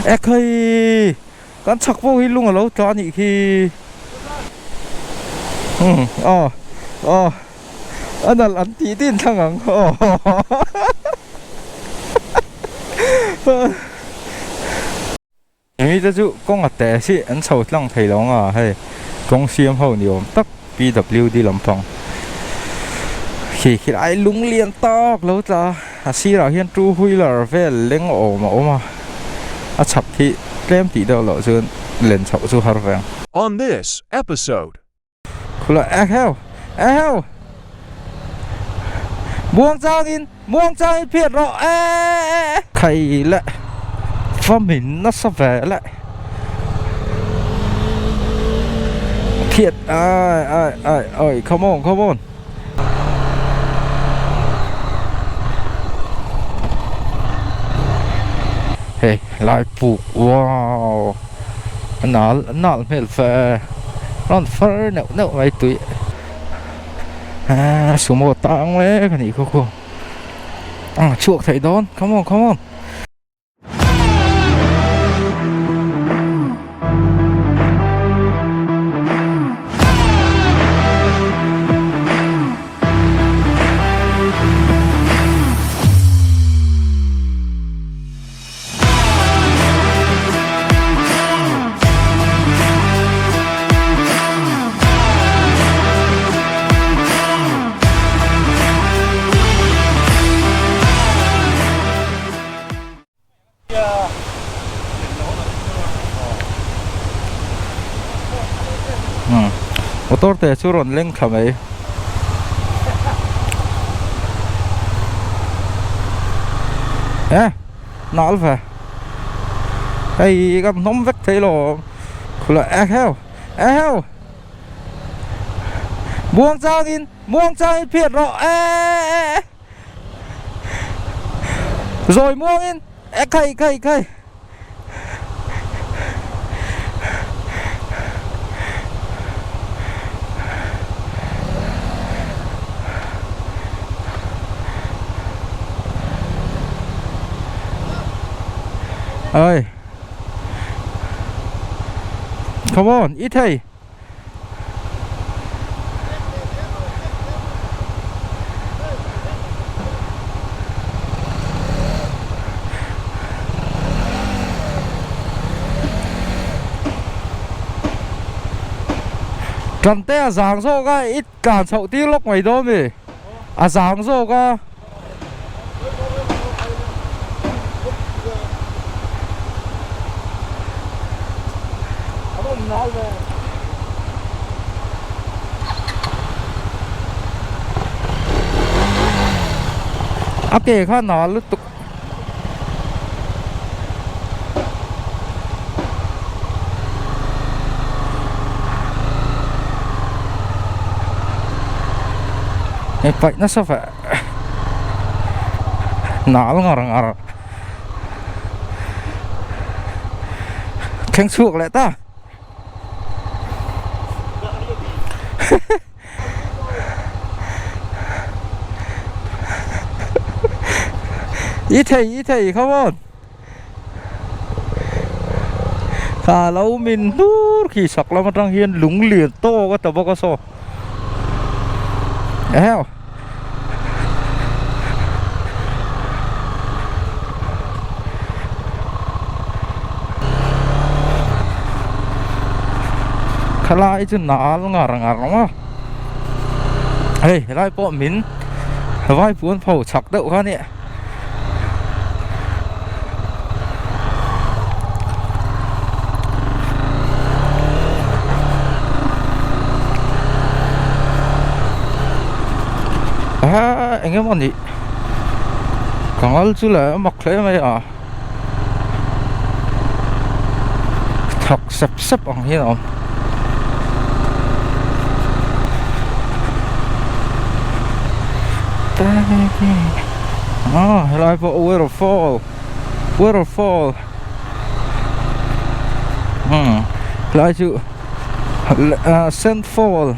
ê khơi con chọc vô hi lung ở lâu cho nhị khi anh là anh tí tin thằng ngắn因為就講個第時人抽啷睇啷啊，係公司後nhiều tắc BWD lâm phong khi ai lúng liên tóc lâu ta xí là hiện tru hui là về lên ổ mà chập thì đem tí đâu lọ dơn lên chậu du har vàng. On this episode, là heo buông trang in phiệt rõ khay lại và mình nó sắp về lại thiệt ai come on hey lại phụ wow nó mệt phê nó phê nậu vậy tụi số một tăng đấy cái này cô chuộc thầy đón come on motor te churon leng khamei nal va ai gam nom vek thấy lo khula heo buông trang in phiệt rõ rồi buông in khay ơi come on ít thầy trần té giảng dô ga ít cản sậu tí lúc mày đó mì giảng dô ga kể khá nó lúc tục vậy nó sao phải nó ngờ khen suộc lại ta ít thầy không on khá lâu mình nút khi sọc là một trang hiên lúng liền to có tờ bao so heo khá lại chứ nó ngờ mà hey lại bộ mình vai cuốn phổ chọc đậu con nè anh em ăn gì còn ăn chứ là mặc thế mày thật sắp bằng thế nào lại bộ waterfall lại chữ Sandfall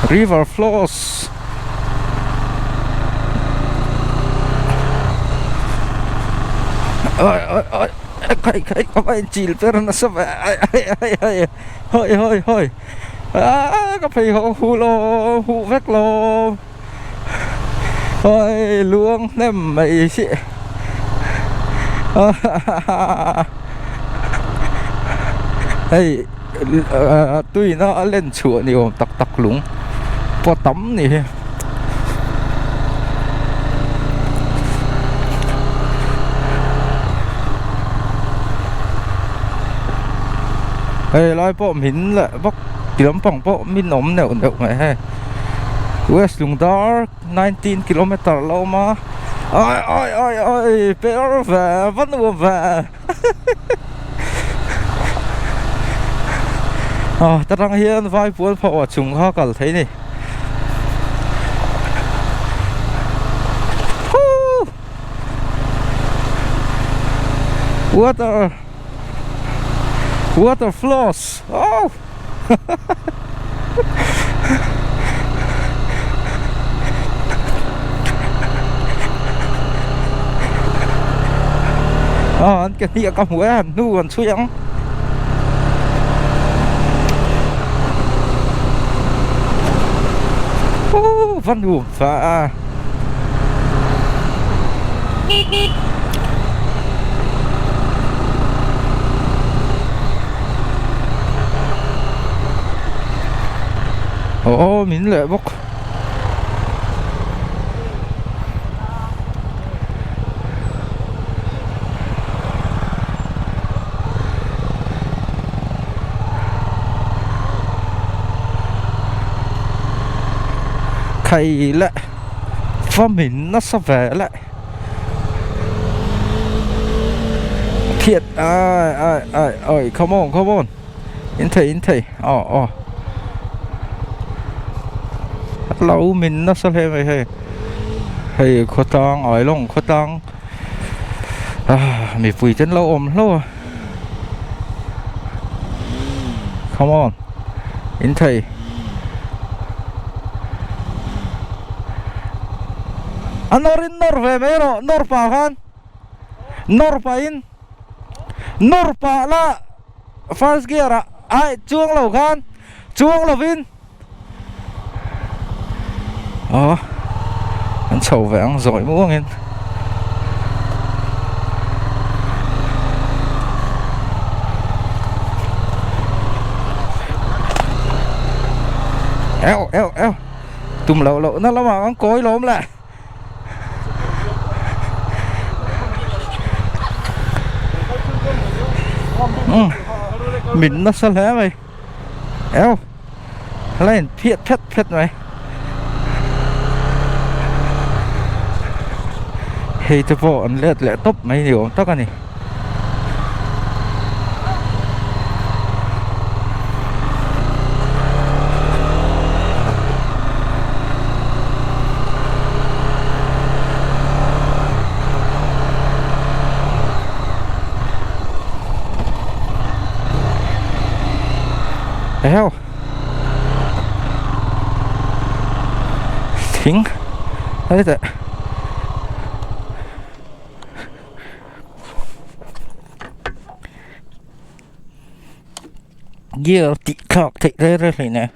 river flows ôi cái có phải chỉ là nó sắp hơi có phải hú lô hú vét lô ôi luông nem mày xị hey tuy nó lên chùa nhiều tắc tắc lúng có tắm nè hey lái bộ mình lại bóc kiếm bằng bộ mình ốm nẹo nẹo mày hay West Lung Dark 19 km lâu mà ôi bé về vẫn luôn về ta đang hiện vai buôn phò chúng họ cả thấy này water flows anh cái gì có mũi anh nuôi suy ăn văn hùm và mình lại bốc thầy lại và mình nó sẽ về lại thiệt ơi come on in thầy lâu mình nó sẽ lên vậy hay khó tăng ở lòng khó tăng mình vui chân lâu ôm lâu come on in thầy Anorin Norve mero Norpa kan Norpa in Norpa la first gear ai chuông lầu kan chuông lầu in anh sầu vàng giỏi mua nghe eo tùm lậu nó mà con cối lốm lại mình nó sao thế mày eo lên phết mày hay cho bộ anh lẹ tốc mấy điều tóc anh này eo thính đấy vậy gear tị khóc thị đây nè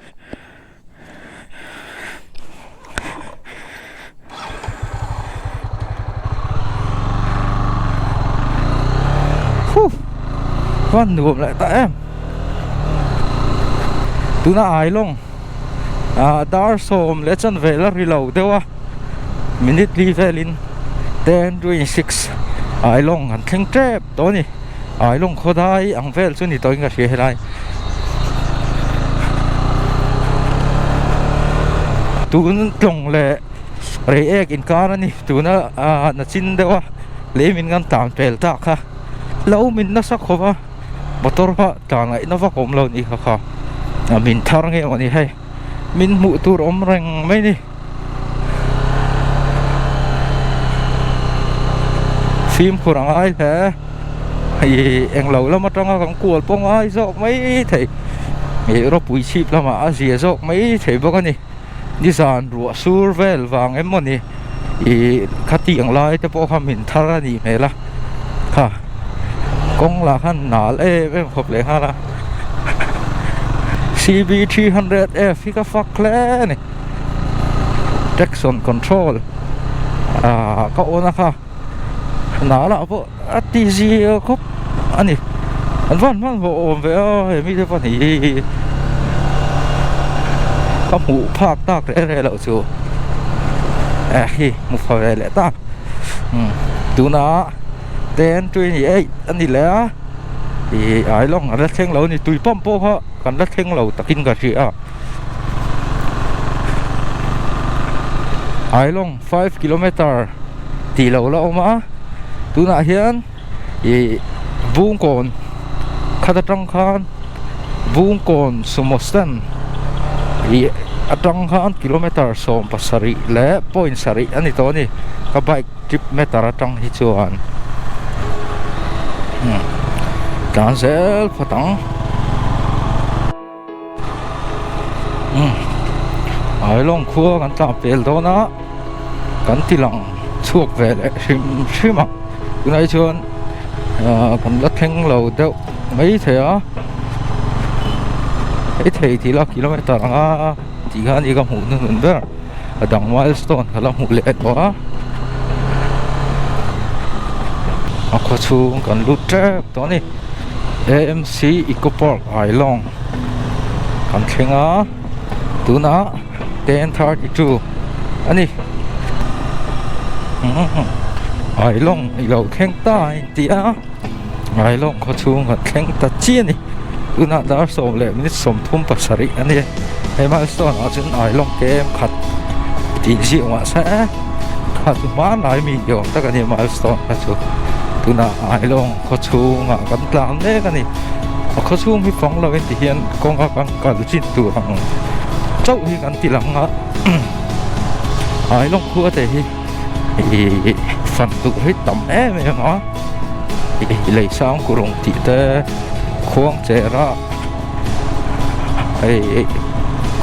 con nuộm lại tại em tú na ai long dar som let's on vela reload dewa minute levelin 10:26 ai long han thing trap to ni ai long khodai ang vel chu ni toy nga hre helai tun tlong le re ek in car ni tuna na chin dewa le min ngam tam tel ta kha lo min na sak khowa motor ha ta ngai na va kom lo ni kha mình thar nghe mọi người hay mình mụ tu ôm răng mấy đi phim của thằng ai thế thì em lâu lắm mà trong cái cuộn bông ai dọc mấy thầy nghĩ nó bụi chip lắm mà gì dọc mấy thầy bác anh đi dàn rùa sur vel vàng em mọi người thì khát tiếng lại cho bố mình thar đi mày là ha kong la khan nal em khop le ha la CB 300F hi ka fak le ni traction control ka ona kha nala po TZ khop ani an van bo om ve a mi te pan hi ka mu phak tak re lo chu hi mu fa ve le ta tu na 1028อันนี้แหละไอ้ลองรัดเข่งเรานี่ตุยป้อมโป้เขากันรัดเข่งเราตะกินกะเสียไอ้ลอง5 kilometer ตีเราออกมาตัวน่ะเห็นบุ้งก่อนขัดจังคันบุ้งก่อนสมอสตันจังคันกิโลเมตร2 ปัสสริและพอยน์สริอันนี้ตัวนี้ก็ไป10 เมตรจังฮิจวนcancel patang ai long khua kan ta pel do na kan tilang chuak ve le shima kunai chuan kan la theng lo deuh mai thea ai thei thì là kilometer anga ti gan i ka mu nun ber adang milestone kala mu le to a kho chu kan lut trap to ni AMC Eco Park Ai Long kan thenga tuna 1032 ani Ai Long i lo kheng ta tia Ai Long kho chung kan kheng ta chi ni tuna dar som le minit som thum pasari ani he milestone a chun Ai Long kem khat ti ji wa sa khat ma nai mi yom ta kan milestone ka chu tuna Ai Long kho chung kan tlam le kan ni kho chung hi phong lo en ti hian kong kan kal chin tu ang chau hi kan ti lang Ai Long khu te hi fan tu hi tam em ma lei sang ku rong ti te khong che ra ai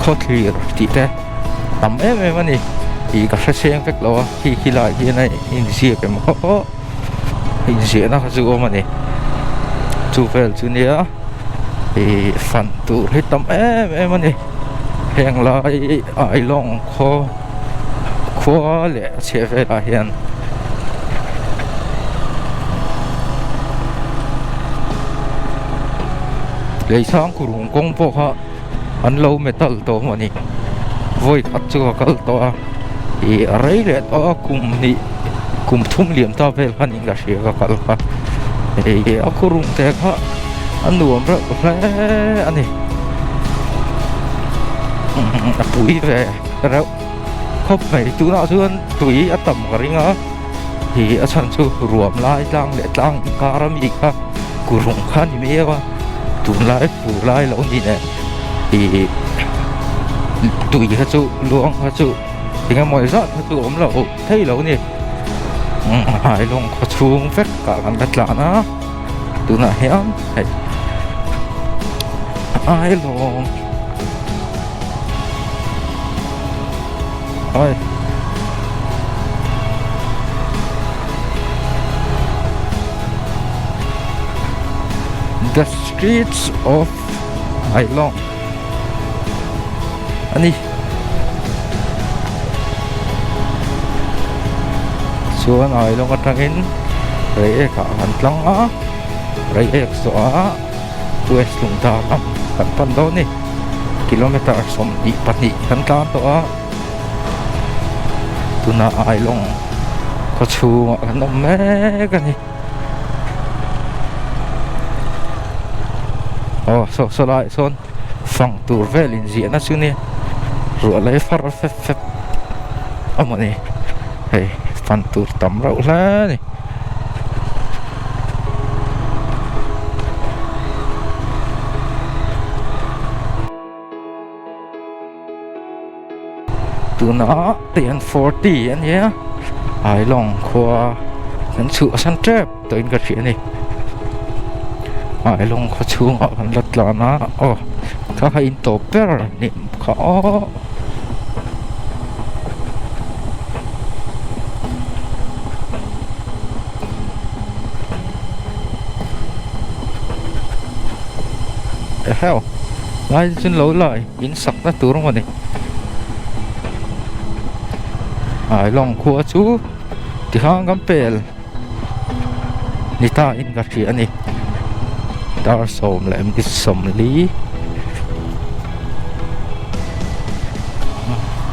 kho thlir ti te tam em ma ni ka sa seng pek lo hi lai hi nai in sia ke mo in sia na chu ma ni chu vel chu nia fan tu hi tam em ma ni heng lai Ai Long kho le che ve la hian lei sang ku rung kong po kha an lo metal to ma ni voi khat chu kal to rei le to kum ni kum thum liam ta vel han in ga sia ka kal kha a ku rung te kha an nuam ra hle ani a pui ve ra khop mai tu na chuan tui a tam ka ringa hi a chan chu ruam lai tlang le tlang karami kha ku rung kha ni me wa tun lai pu lai lo ni ne tui kha chu luang kha chu tinga moi za kha chu om lo thei lo ni Ai Long kho chung vek ka kan batla na tu na hiam hei Ai Long oi the streets of Ai Long ani chuan Ai Long atangin rei e kha kan tlang a rei ek so a west lung ta kam kan pan do ni kilometer som di pati kan ta to a tuna Ai Long kho chu kan om me kan ni so lại son phẳng tur về liền diện nó xưa nè rửa lấy phát phép phép ông này hey phẳng tur tắm rau lá này từ nó tiền 40 anh nhé Ai Long khoa hắn sửa săn trap tới cái chuyện này Ai Long kho chung kan lat la na kha in to per ni kha heo lai chun lo lai in sak na tur ngani ai long khua chu ti hang gam pel ni ta in ga thi ani dar som la em ki som li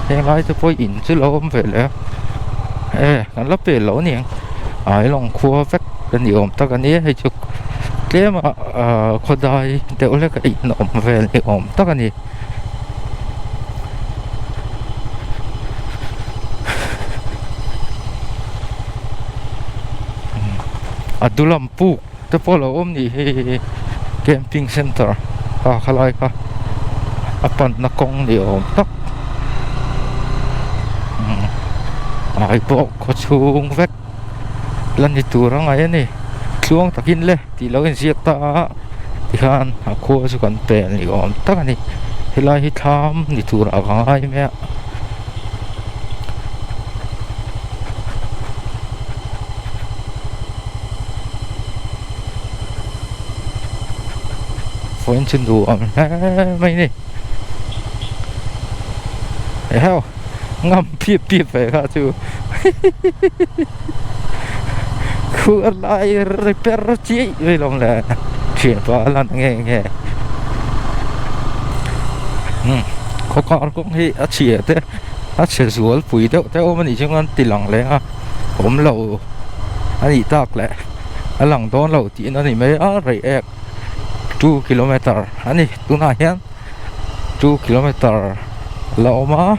heng lai te poi in chu lo om ve le kan la pel lo ni ai long khua vek kan ni om ta kan ni hai chu tlem khodai te ole ka in om vel ni om ta kan ni adulam pu te polo om ni he camping center khalai ka apan na kong ni om tak ai bo ko chung vek lan ni turang ai ni chuang takin le ti lo in siak ta ti khan a kho chu kan pe ni om tak ani helai hi tham ni tur a ngai me phun chân đủ ẩm mấy này heo ngâm piệp piệp về cả chú khu lại repair chi với lòng là chuyển vào lần nghe nghe có con cũng hay chia thế chia ruột phủi đâu thế ôm mình chỉ ngon tì lòng lấy ha ôm lẩu anh đi tắc lại anh lòng đón lẩu tí nó thì mấy rải egg 2 kilometer ani tuna hian 2 kilometer lo ma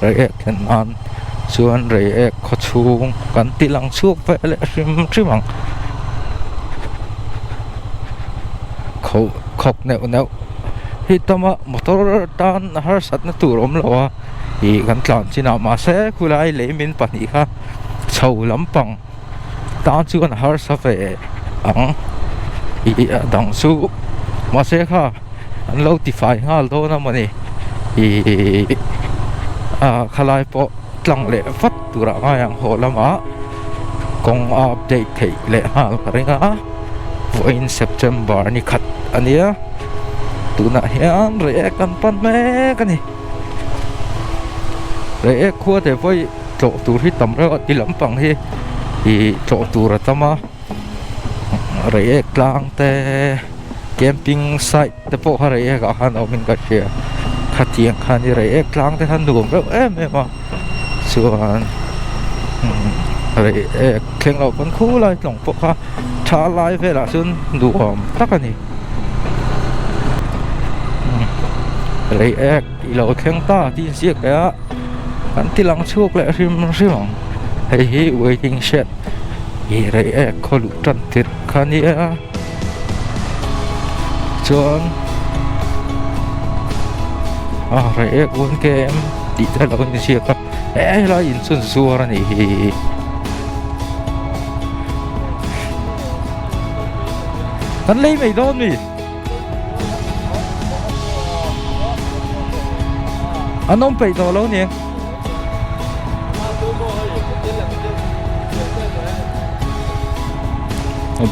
re kan an chuan re kho chung kan tilang chuak ve le rim khok neu hi tama motor tan har sat na turom lo hi kan tlan china ma se khulai le min pani kha chho lampang ta chuan har sa ve ang i dang su mà sẽ ha anh lâu thì phải ha lâu năm này thì khai bộ lăng lệ phát từ ra ngay hàng hồ làm á công update thì lệ ha cái ngã in September ni khát anh nhớ từ nãy hiện rồi căn pan mẹ cái này rồi khua thì với chỗ từ khi tầm rồi đi lắm bằng thì chỗ từ ra tama rồi lang te camping site te po hare ga han omin ka sia khatiang khan ni re klang te han dum ro em ma suan re kleng lo pon khu lai tlong po kha tha lai ve la sun duom takani re lo kleng ta tin sia ka kan tilang chuk le rim hei waiting shed re kholu tan tir khania chuan re un kem đi tới đâu như xưa các là in xuân xua ra này hắn lấy mày đón mày anh ông bị đồ lâu nhỉ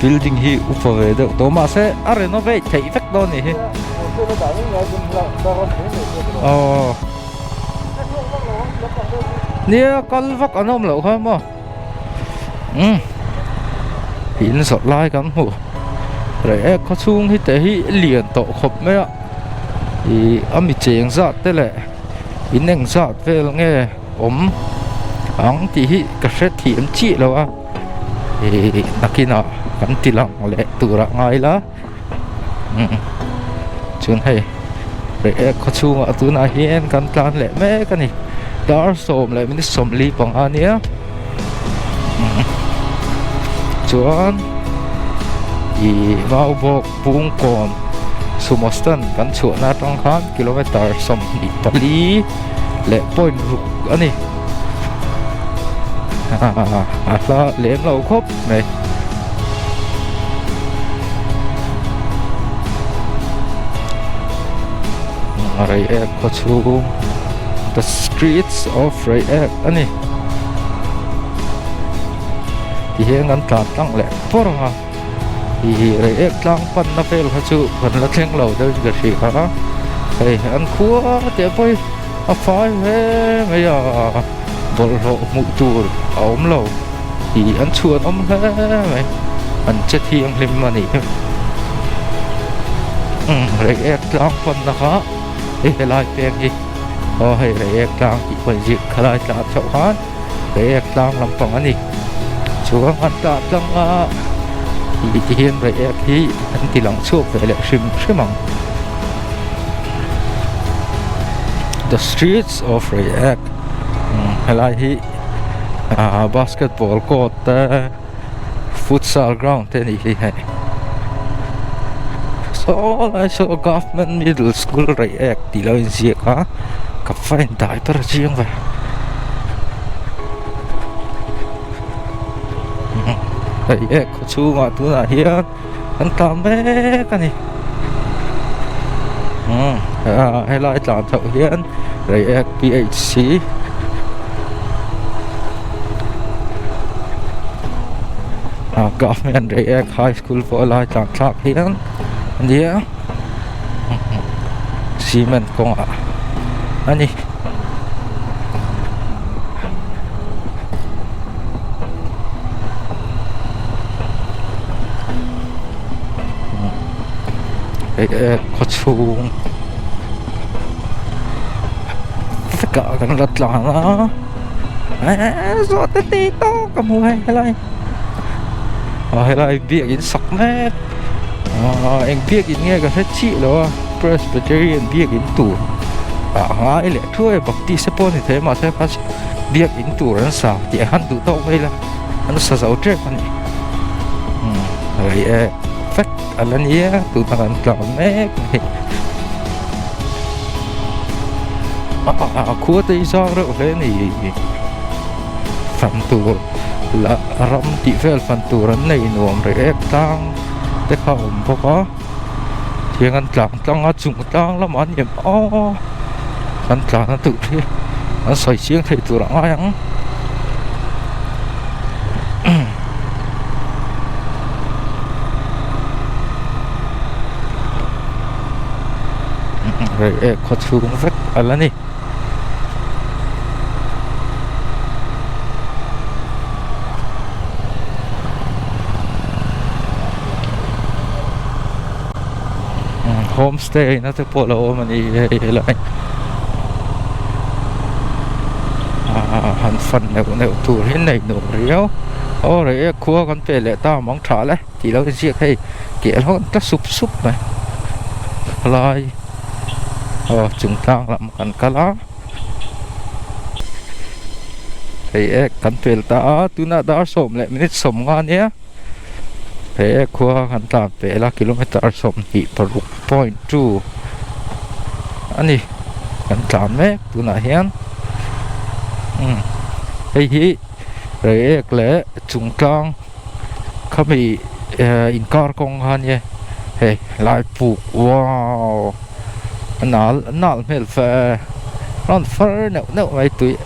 building hi upa ve de to ma se a renovate thei vek do ni hi nia kal vak anom lo kha mo in sot lai kan hu re kho chung hi te hi lian to khop me a i ami cheng za te le in eng za vel nge om ang ti hi ka hret thi am chi lo a nakina kan tilang le tura ngai la chun hei re kho chung a tu na hian kan tlan le me kan ni dar som le min som li pang ania chuan i mau bok pung kon sumostan kan chu na tang khan kilometer som ni pali le point ruk ani la lem lo khop này Rayek có chung the streets of Rayek ani thì hiện ngắn tạt tăng lệ por ha thì rồi ép lang pan na fel ha chu pan la thleng lo đâu cái gì hả hey ăn khua tiệm bơi à phải he bây giờ bol ro mu tur ôm lo thì ăn chuột ôm he mày ăn chết thiêng lim mà nỉ rồi ép lang pan na ha hey lại tiền gì hey rồi ép lang chỉ phải dịch lại là chậu hát rồi ép lang làm bằng anh nỉ chúa ăn ta trong thì hiện rồi khi anh thì lòng suốt về lại sim sim mong the streets of React hay là hi basketball court futsal ground thế này hay so I saw government middle school React thì là gì cả cặp phải đại para riêng vậy React có chú ngọ tu là hiện anh làm bé cái này hay là làm thầu hiện React PHC government React high school for lại làm thạc hiện anh nhé cement công ạ anh đi có chung tất cả cái lật là nó rồi tới tí to cầm mua hay lại việc in sọc mét anh việc in nghe cái hết chị đó Presbyterian việc in tủ ai lẽ thôi bậc tí sẽ bôn thì thế mà sẽ phát việc in tủ nó sao chỉ hắn tủ tông hay là nó sao giấu chết con này rồi phát anh nhé tụi thằng làm mét khua tây do rồi thế này phần tụ là ram tị phèn phần tụ rắn này nuông rồi ép tăng để không có thì anh tăng ở chung tăng lắm anh em anh nó tự thì anh soi chiếng thì tụ nó ai ăn rồi có chung rất là nè homestay nó tới phố lô mà đi lại hắn phần nếu tủ hiện này nổ riếu rồi cua con về lại tao mong thở lại thì nó cái gì hay kia nó rất sụp này lại chúng ta làm cần cá lá thì cần về ta tu na đã sớm lại mình sớm ngon nhé thế qua hắn ta về là km sớm thì per point 2 anh đi hắn làm mấy tu na hiền hay hi rồi lẽ chúng ta không bị in car công han nhé hey lại phụ wow nó mệt phê nó phơi nấu mấy tuổi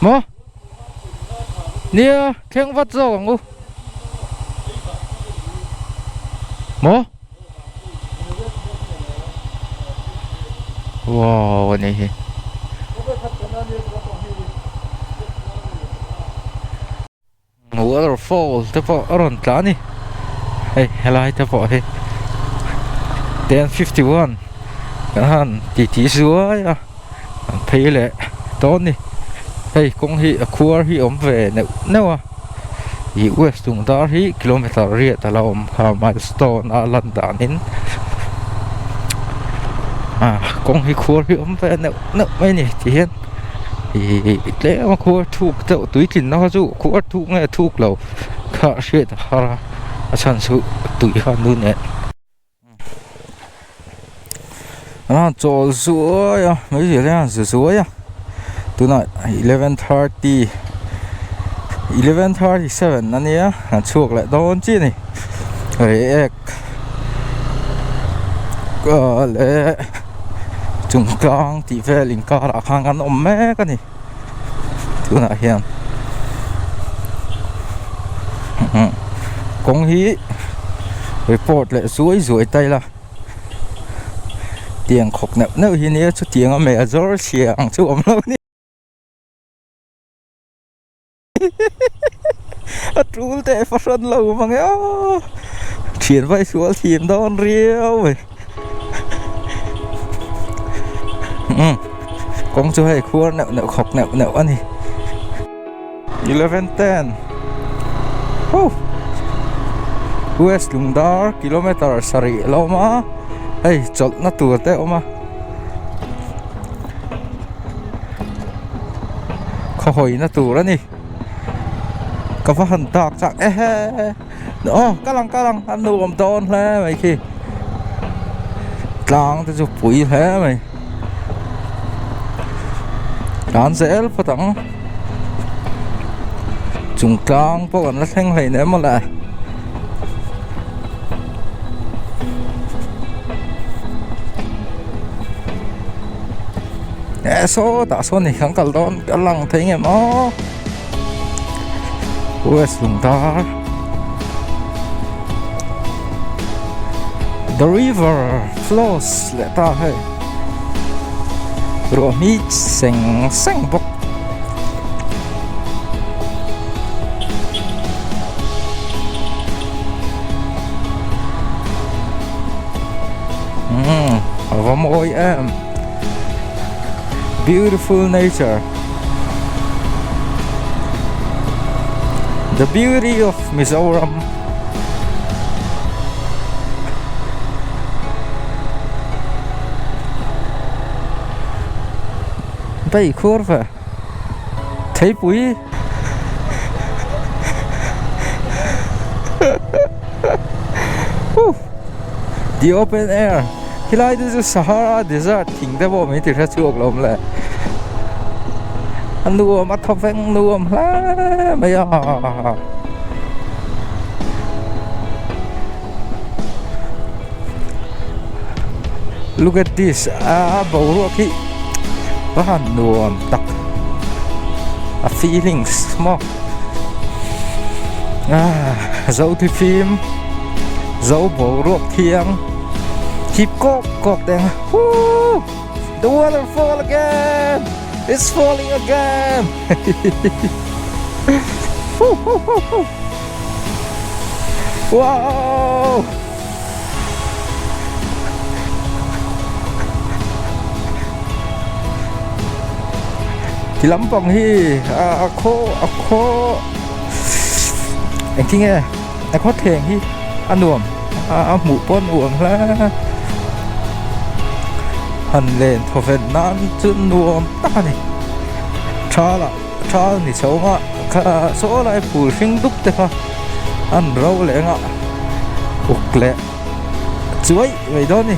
mà nè khen vắt rồi ngu mà wow này waterfall te po aron tlani hey helai te po he 10:51 kan ti suai à thấy lệ tốt đi hey cũng hi khua hi về nếu à hi west tung ta hi kilometer ria ta la milestone a London in cũng hi khua hi về nếu mấy nhỉ chỉ hiện thì lẽ mà khua thuộc tậu túi thì nó dụ khua thuộc nghe thuộc lầu khá shit hả sản xuất túi hơn luôn nè chỗ suối mấy gì đấy suối tụi này 11:37 anh nhé chuộc lại đón chi này rồi lẽ chung kang ti vel in car a khang an om me ka ni tuna hian kong hi report le zuai tai la tiang khok neu hi ni chu tiang a me a zor siang chu om lo ni a trul te faran lo mang e thian vai sual thiam don riau vậy con chú hay khua nẹo khóc nẹo anh đi 11:10 West Lungdar kilometer sari lo ma hey chol na tur te oma kho hoi na tur ani ka fa han tak chak kalang an nuam ton hle mai khi tlang te chu pui hle mai đàn dễ phát tặng chung cang po kan la thleng hlei ne mo la so ta so ni khang kal don kalang thei nge mo West Lungdar the river flows le ta hai rồi mi xanh bốc và môi em beautiful nature, the beauty of Mizoram. Bay curva thấy bụi the open air khi lại từ Sahara desert thỉnh ra bộ mấy từ ra chuộc lắm lại anh nuông mắt không phải nuông lá bây giờ look at this bầu ruột khi bahan nuông tak a feeling small dấu thì phim dấu bầu ruột thiêng keep cọc đen the waterfall again, it's falling again. Wow, thì lắm vòng hi khô anh听nghe anh có thèn hi ăn nuông mũ pon uổng là hành lên thọ phèn nan chân nuông ta này cha này xấu ngạ cả số lại phủ sinh đúc thế ha ăn rau lẹ ngạ ục lẹ chuối vậy đó nè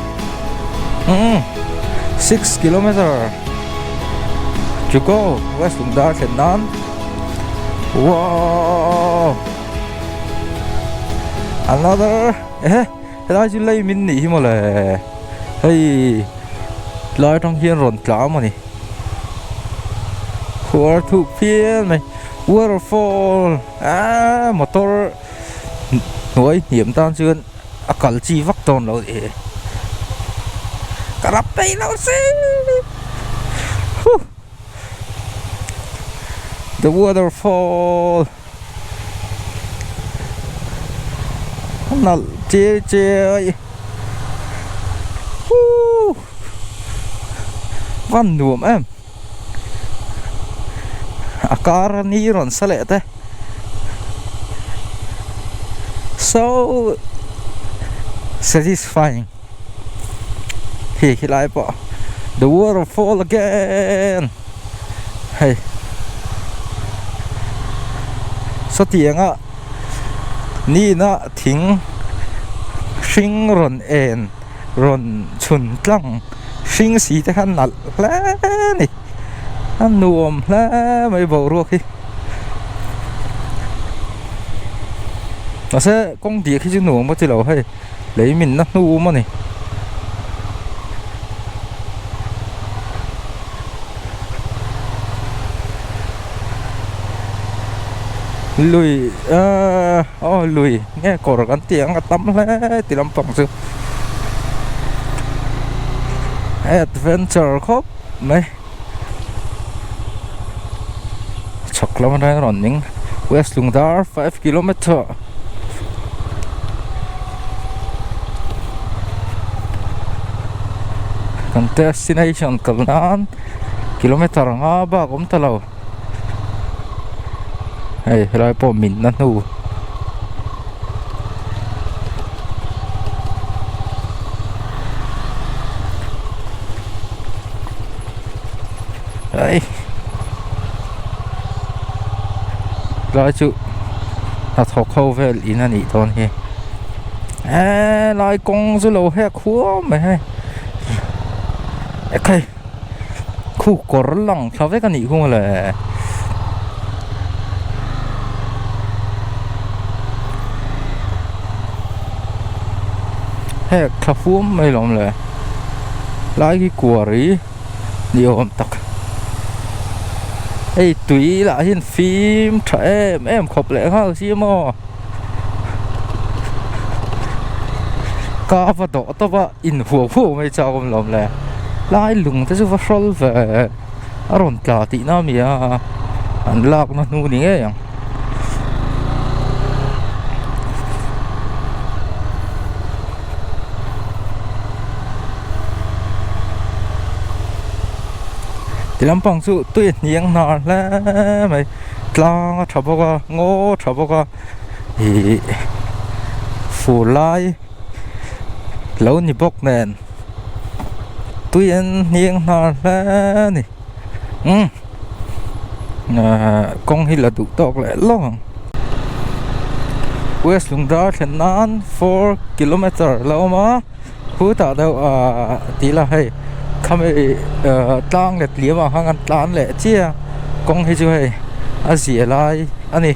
6 kilometer to go West Lungdar phèn nan. Wow, another thế ra chứ lấy mình nỉ mà là hey lại trong hiên rộn cả mà nè của thủ phiên này waterfall motor nuôi hiểm tan chưa cẩn chi vắt tồn đâu thì cả đập tay đâu xí the waterfall nó chơi văn nuông em car ni ron sale te so satisfying hi lại bỏ the waterfall again hey so tiếng á ni na thính sinh ron en ron chun tlang sinh sĩ te han nal la ni anh nuông la mấy bầu ruột đi nó sẽ công việc khi chứ nuông bắt đầu hay lấy mình nó nuông mà này lùi lùi nghe cổ gắn tiếng tắm lẽ thì làm phòng sự adventure khóc mấy chọc lắm đây running West Lungdar 5 km kan destination Kalnan kilometer nga ba kum talaw hey helai po min na nu hey lai chu ta thọc khâu về in anh ton he lai công du lô he khua mày hay okay khu cổ lỏng sao với cái này không là hay cà phê mấy lòng là lại cái quả ấy nhiều âm tắc hey tùy là hiện phim trẻ em khóc lẽ ha gì mà cá và đỏ tao va in hùa hùa mấy cháu không lòng là lại lùng tới số phật về aron cả tí nào mía anh lạc nó nu nè vậy thì làm bằng sự tuyệt nhiên nào là mày la chả bao qua ngô chả bao qua thì phủ lai lâu nhỉ bốc nền tuyệt nhiên nào là nè con hi là tụ tộc lại lo West Lungdar thành nan 4 km lâu mà khu tạo đâu tí là hay không bị tăng lệch liếm vào hàng tán lệ chia con hi chưa hay Asia lại anh này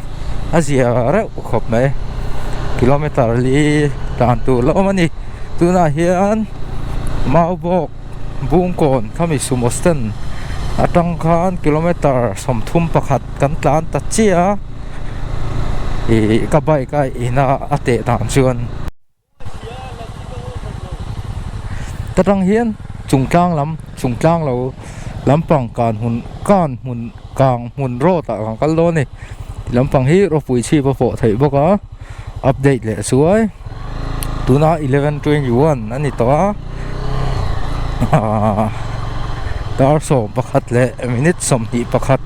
Asia rất khop mấy km li tàn tụ lâu mà nè tụ na hiền mau bọc buông cồn không bị sum Austin trong khan km sầm thum pakhat kan tlan ta chia ka bai ka ina ate tan chuan ta rang hian chung tlang lo lampang kan hun kang hun ro ta kan lo ni lampang hi ro pui chi pa pho thei boka update le suai tuna 11:21 ani to dar som pakhat le minute som ti pakhat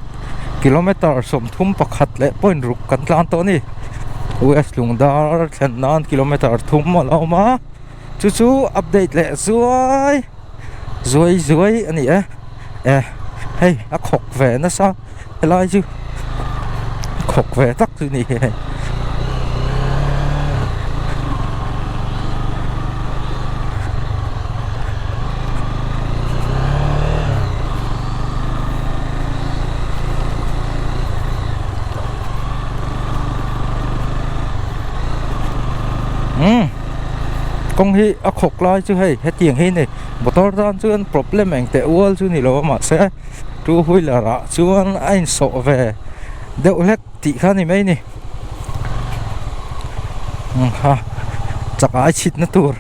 kilometer som thum pakhat le point ruk kan tlan to ni West Lungdar nan kilometer thum lo ma chu update le zuai ani hey a khok ve na sa lai chu khok ve tak chu ni công hi ác khóc lại chứ hay hết tiền hi này motor dan chuan problem anh te wall chu ni lo mà sẽ tu hui là ra chuan anh sợ về đậu lek tị kha ni mấy nè ha chắc ai chít nó tour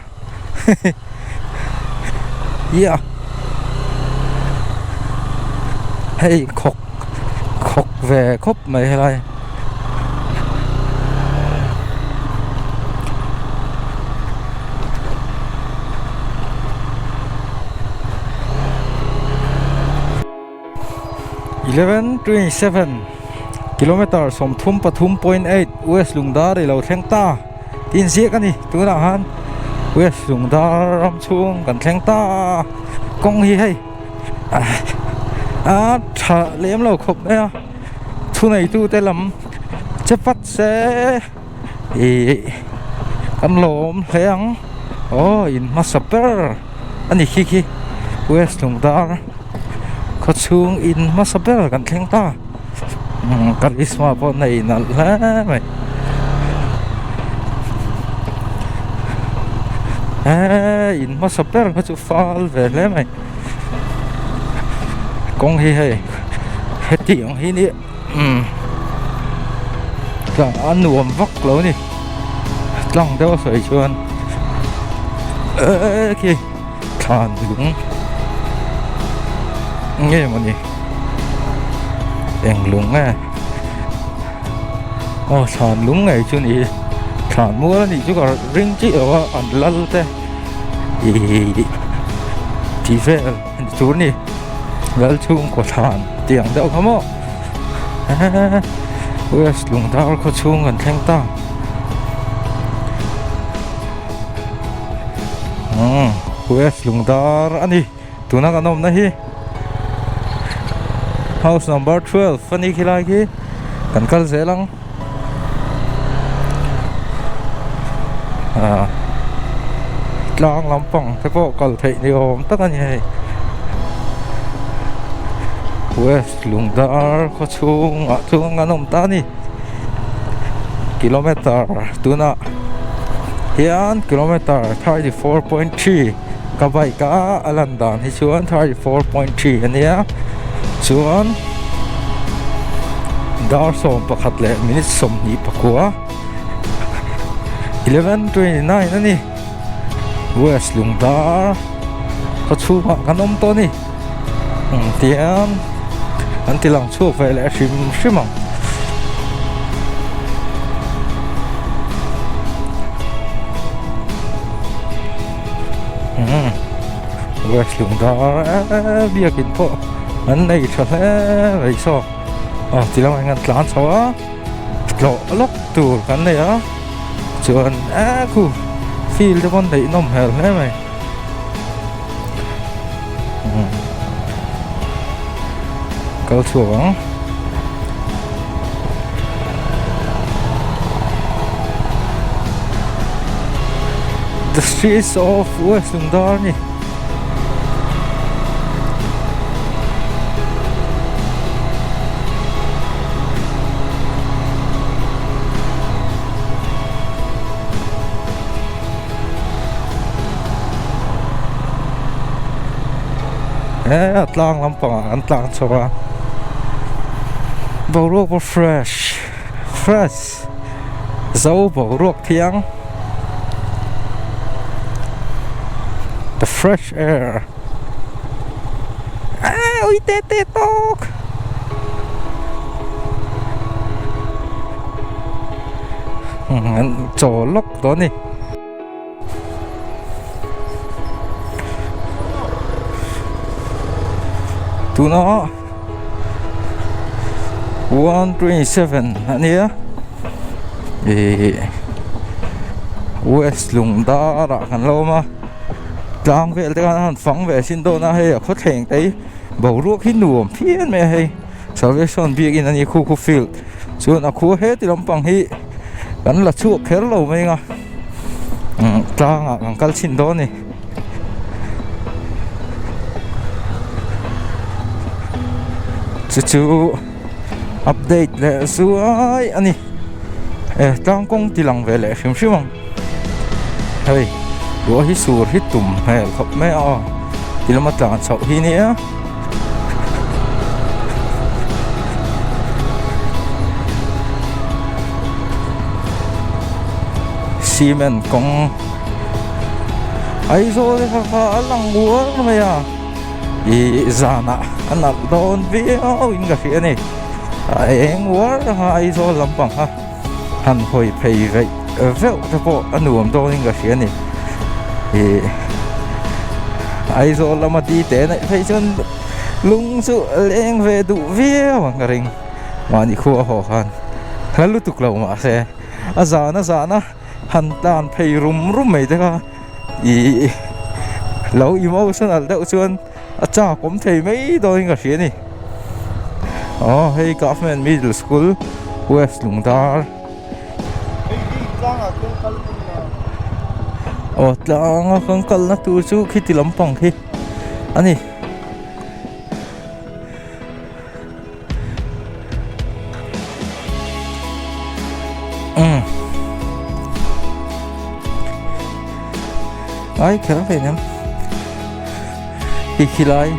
yeah hey khóc về khóc mày hay lại km som thum pathum 0.8 West Lungdar lo theng ta tin sia kan ni tu na han West Lungdar ram chung kan theng ta kong hi hay tha lem lo khop a thu này tu te lam che pat se kan lom heng in Masaper ani khi West Lungdar có chung in Masaper kan theng ta charisma po này là mày in Masaper có chút fall về lấy mày con hi hay hết tiếng hi nè tlang an nuam vak lo ni tlang deuh soi chuan ki than lung nghe mà nhỉ đèn lung à than lung này chứ nhỉ than mua thì chú có ring chỉ ở ăn lal thế thì về chú nhỉ lal chung của than tiếng đâu không ạ West lung dar có chung gần thanh ta West lung dar anh đi tụi nó còn ôm nữa hi house number 12 funny khilai ki kan kal zelang tlang lampang te po kal thei ni om tak ani hei West Lungdar ko chung anom ta ni kilometer tuna hian kilometer 34.3 ka bai ka alandan hi chuan 34.3 ania chuan dar som pakhat le minute som ni pakua 11:29 ani West Lungdar ko chunga kanom to ni tiang an tilang chu ve le shimang West Lungdar biakin po anh này cho thế vậy sao chỉ là anh ăn lán sao á lộ lóc từ cái này á chuyện khu phi cho con thấy nồng hell thế mày câu xuống the streets of West Lungdar nhỉ tlang lampang an tlang chawa boruak bo fresh zo boruak thiang the fresh air oi te tok an cho lok đó ni tụi nó 127 anh nhé West Lungdar ra kan lo ma tlang ve te kan phang ve sin do na he kho theng te bo ruak hi nuam phian me he salvation big in ani khu field chuan a khu he ti lampang hi kan la chu kher lo mai nga tlang a kan kal chin do ni chú update le suai ani tang kong tilang ve le shimang hey wo hi sur hi tum he khop me a tilama tang chau hi ni a cement kong ai zo le kha lang wo me ya zana anak don video inga khi này anh war hai zo lampang ha han hoi pei vậy vẹo cho bộ anh nuông don inga khi này ai zo lama đi té này phải chân lung su leng về đủ video mà cái ring mà đi khua hồ han hắn lúc tục lâu mà xe zana han tan pei rum mấy thế ha lâu emotional đậu chuan cha cũng thấy mấy đôi người phía này hey Government Middle School West Lungdar tlang ang kal na tu chu khiti lampang khi ani ai khá về nhá khi lại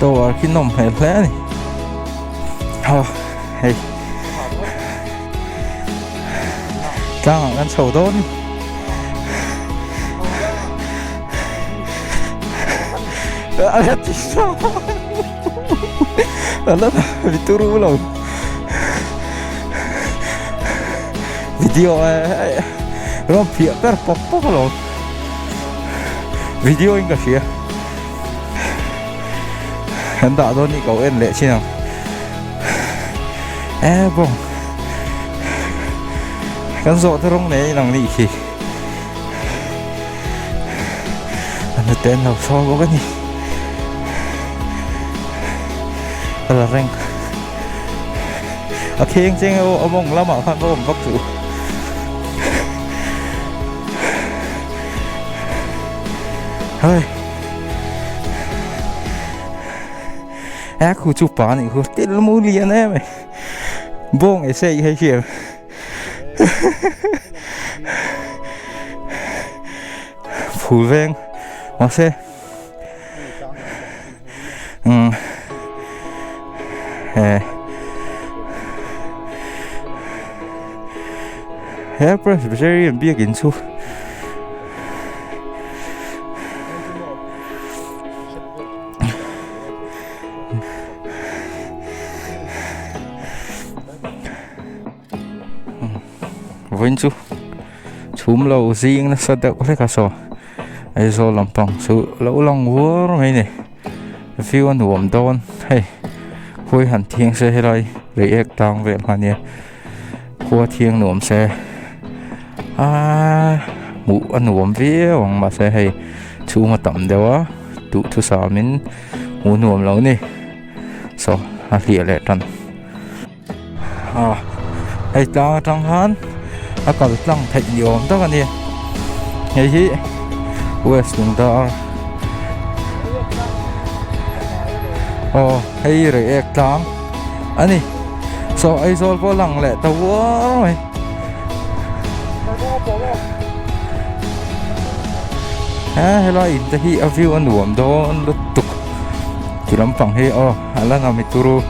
tôi khi nồng hẹp lẽ này hey sang ăn sầu đốn ada tisau alah dituru lo video rom pia per pop lo video enggak sih ya hendak tu ni kau lek sini bong kan zo terong này nang ni khi anh tên nào so có cái gì là răng khi anh xem ông mong lắm mà phan có một vóc sự hơi khu chụp ảnh khu tên là mua liền em mày bông ấy xây hay gì phủ ven mà xe Presbyterian bia kiến trúc vinh chú chúm lâu riêng nó sao đậu thế cả sò ai do làm bằng sự lỗ lòng vua rồi này phiêu ăn uống đòn hay khôi hẳn thiên xe hay đây để ép tăng về mà nè khua thiên nuông xe mũ ăn uống vía hoàng mà xe hay chú mà tẩm đều á tụ thứ sáu mình muốn nuông lâu nè so lìa lẹ trần ai ta trong hắn còn lăng thịnh nhiều đó anh em ngày gì West chúng ta hay rồi ek tang anh đi so ai rồi có lăng lẹ tao rồi hay là in thì a view anh uống đó lúc tục thì lắm bằng hay là nào mình turu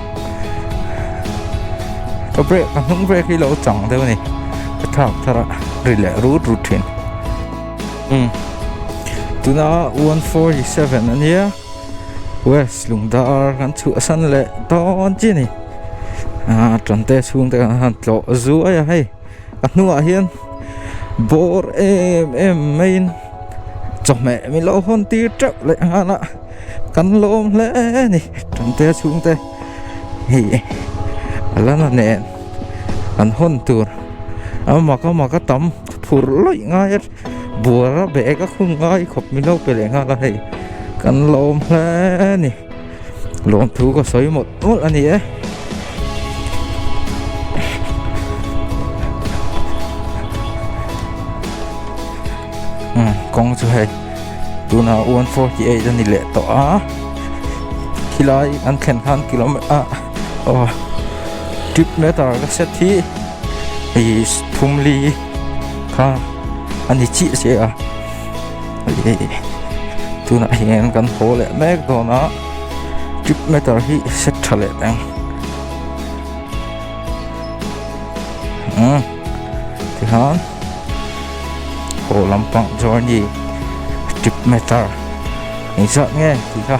có break còn không break khi lỗ chẳng đâu này thằng thằng rồi lẹ routine tụi nó 147 anh nhé West lùng đar kan chu san le ton chi ni tron te chung te han tlo zu ai hay kan nu a hian bor em main chok mẹ mi lo hon ti trap le hana kan lom le ni tron te chung te hi ala na ne kan hon tur ama ka tam phur loi ngai bùa bể các khung ngai khop mi lo pe le nga la hay kan lom le ni lom thu có soi một anh ấy con chú hay tu nào 148 anh lệ tỏ khi lại anh khen han km trip meter các set thi thì thum li ha anh ấy chỉ sẽ tu na hiền kan ho le mek do na trip meter hi set thale tang thì han ho lampang journey trip meter ni sợ nghe thì ha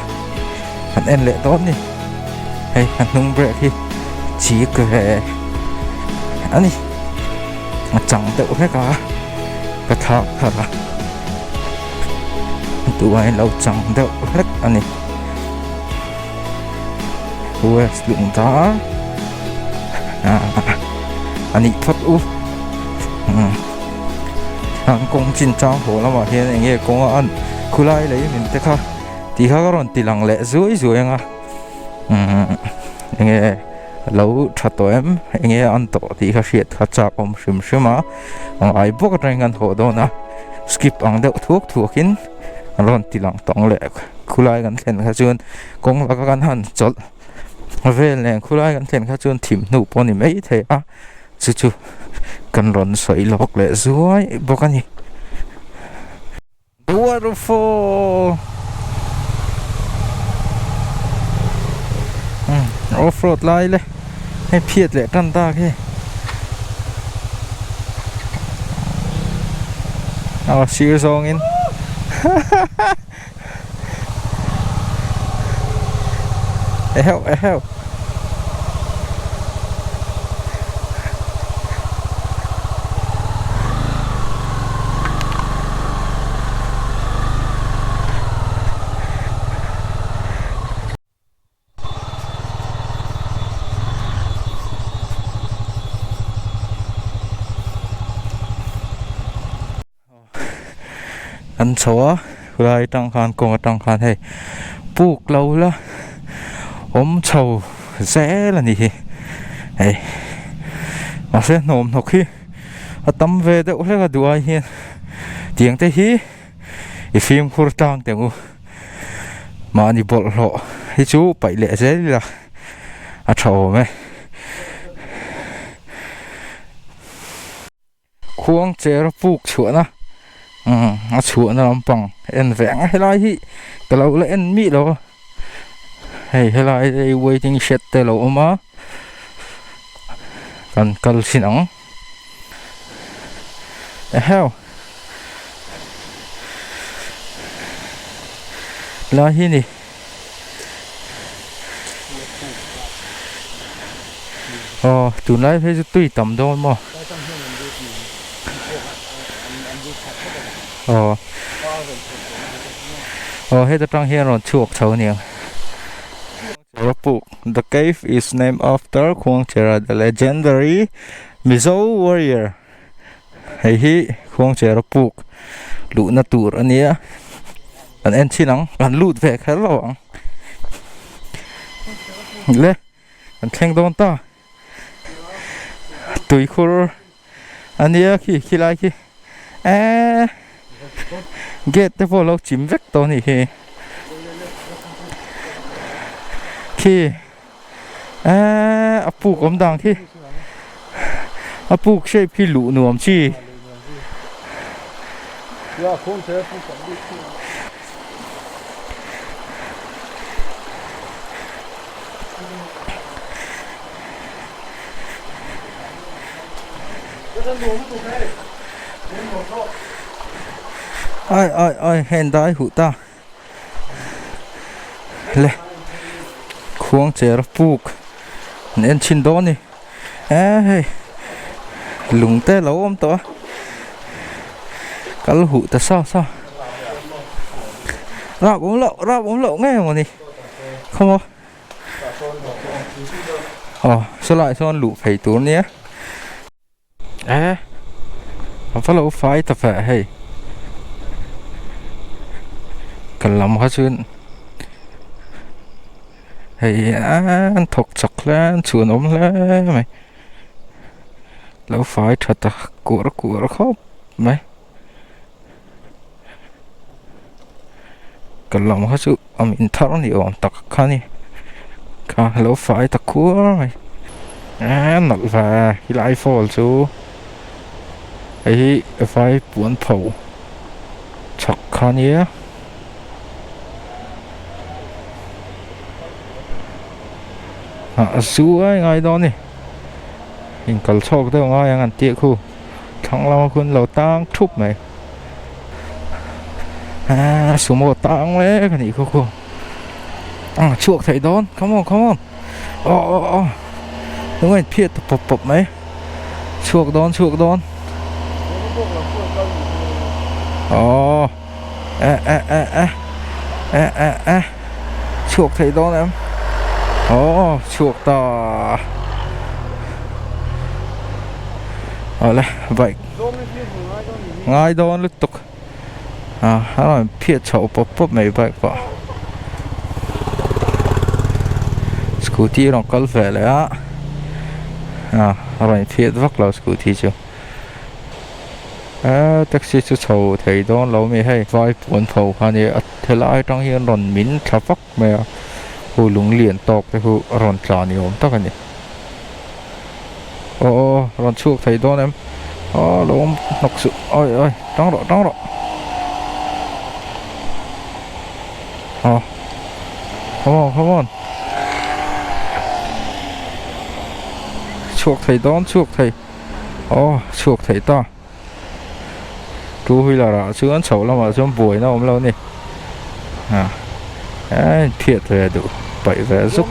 han en le tốt đi hay han nung break hi chỉ cái anh đi chẳng tự hết cả cái thằng tụi anh lâu chẳng đâu hết anh này West lượng đó anh ấy phát u hàng công trình trang hồ lắm mà hiện anh ấy công an khu lai lấy mình thế khác thì khác còn tỷ lặng lệ dưới anh anh ấy lâu thật tuổi anh ấy ăn tổ thì khác thiệt khác chả có sớm mà ai bốc ra ngân hồ đó na skip ăn đậu thuốc in ron tilang tong le khulai kan thlen kha chun kong la kan han chol vel le khulai kan thlen kha chun thim nu poni mai the chu kan ron soi lok le zuai bokani waterfall off-road lai le hay phiệt le tan ta ke siêu song in help anh số lại trong khan cùng trong khan hay buộc lâu là ốm trầu rẽ là gì ấy mà sẽ nôm học khi tắm về đâu là đùa hiền tiếng thế hi phim khur trang tiếng mà đi bộ lộ hi chú bảy lệ dễ là trầu mày khuang chế nó buộc chuột na chuột nó làm bằng en vẽ hay là hi cái lâu là en mị đâu hay là waiting shed te lo mà kan kal sin ang heo la hi ni tụi này phải tùy tầm đâu mà hết trong here rồi chuộc cháu nhiều. The cave is named after Khuang Chera, the legendary Mizo warrior. Hey hi Khuang Chera Puk lũ na tour anh nhé. Anh em xin nắng, anh lụt về khá lo. Lê, anh khen đón ta. Tùy khur anh nhé khi lại khi. Get the follow chim vector này khi phụ công đằng khi phụ sẽ phi lũ nuông chi ai hẹn đái hụt ta lệ Khuang Chera Puk nên chín đó nè lùng té lâu ông to cá hụ ta sao ra bóng lậu nghe mà nè không sao lại son lụ phải tốn nhé không phải lâu phải tập phải hay cần làm hết chuyện hay anh thọc chọc lên chuồn ốm lên mày lâu phải thật à của nó khóc mày cần làm hết sự in tháo nhiều tắc khá nè cả lâu phải tắc của mày nợ và khi lại fall chú ấy phải buồn phẩu chọc khá nhé chú ấy ngay đó nè hình cầu chọc đâu ngay ăn tiệc khu thằng lao con lẩu tang thúc mày số một tang đấy cái này khu chuộc thầy đón come on đúng rồi phiệt bập mấy chuộc đón chuộc thầy đón em chuộc ta lại vậy ngay đó liên tục nó phía chậu bóp mấy vậy quả scooty nó có vẻ lại rồi phía vắt là scooty chứ taxi chú chậu thấy đó lâu mới hay vai buồn phầu hay như thế lại trong hiện ròn mín tháp vắt mày hồi lúng liền tọc thì hồi ròn trả nhiều tắc anh nhỉ ròn chuộc thấy đó em lỗ nọc sự ôi trắng rõ come on chuộc thầy đón chuộc thầy chuộc thầy ta tu hui là ra chứ ăn sầu lắm mà chúng buổi nó ôm lâu nè thiệt về đủ bảy về rúc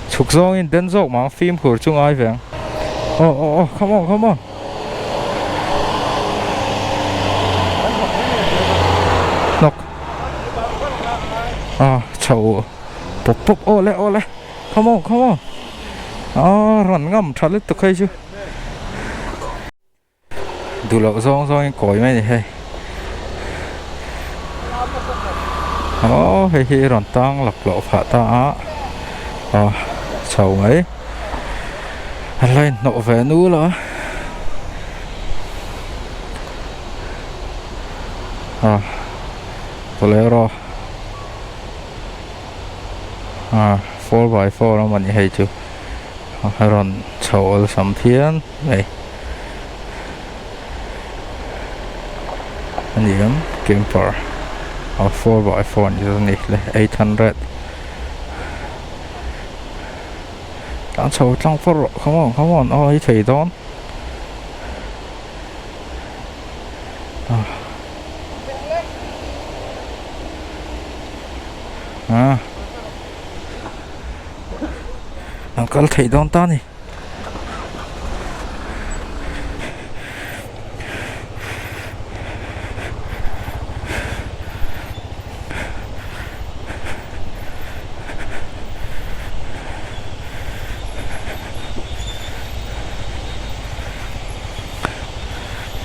sục rong in đến rộng mà phim của chúng ai vậy come on nọc chầu bốc ô lẹ come on rắn ngầm thật lít tục hay chứ đủ lậu rong còi mấy này hay hay rắn tăng lọc lộ phá ta chầu mấy lên nộ về núi nữa Bolero 4x4 nó mình hay chứ rồi chầu sắm phiến này anh điểm camper 4x4 như thế này 800 đã chầu trong phố rồi come on ôi thầy đón Uncle thầy đón ta này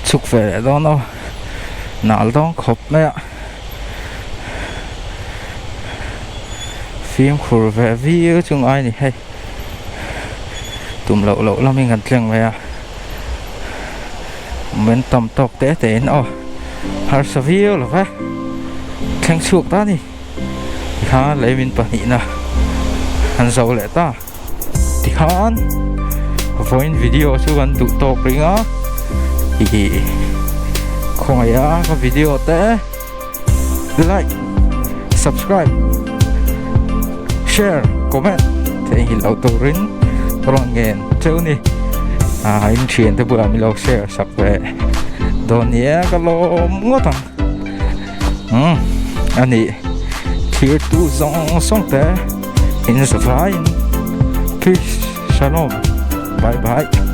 chúc về đó nó nào đó khóc đấy ạ phim của về vi chúng ai này hay tụm lậu là mình ngăn chừng vậy à mình tầm tộc té nó har savio là phải khen chuộc ta đi khá lấy mình bật nhị nào hắn giàu lẽ ta thì khán với video chú gần tụ tộc đấy á thì không ai có video té like subscribe share comment thì lâu tổ rin rồi nghe châu ni anh truyền tới bữa mình lâu share sắp về đồn nhé cái lô ngót thằng anh đi here to zong song te in the flying peace shalom bye bye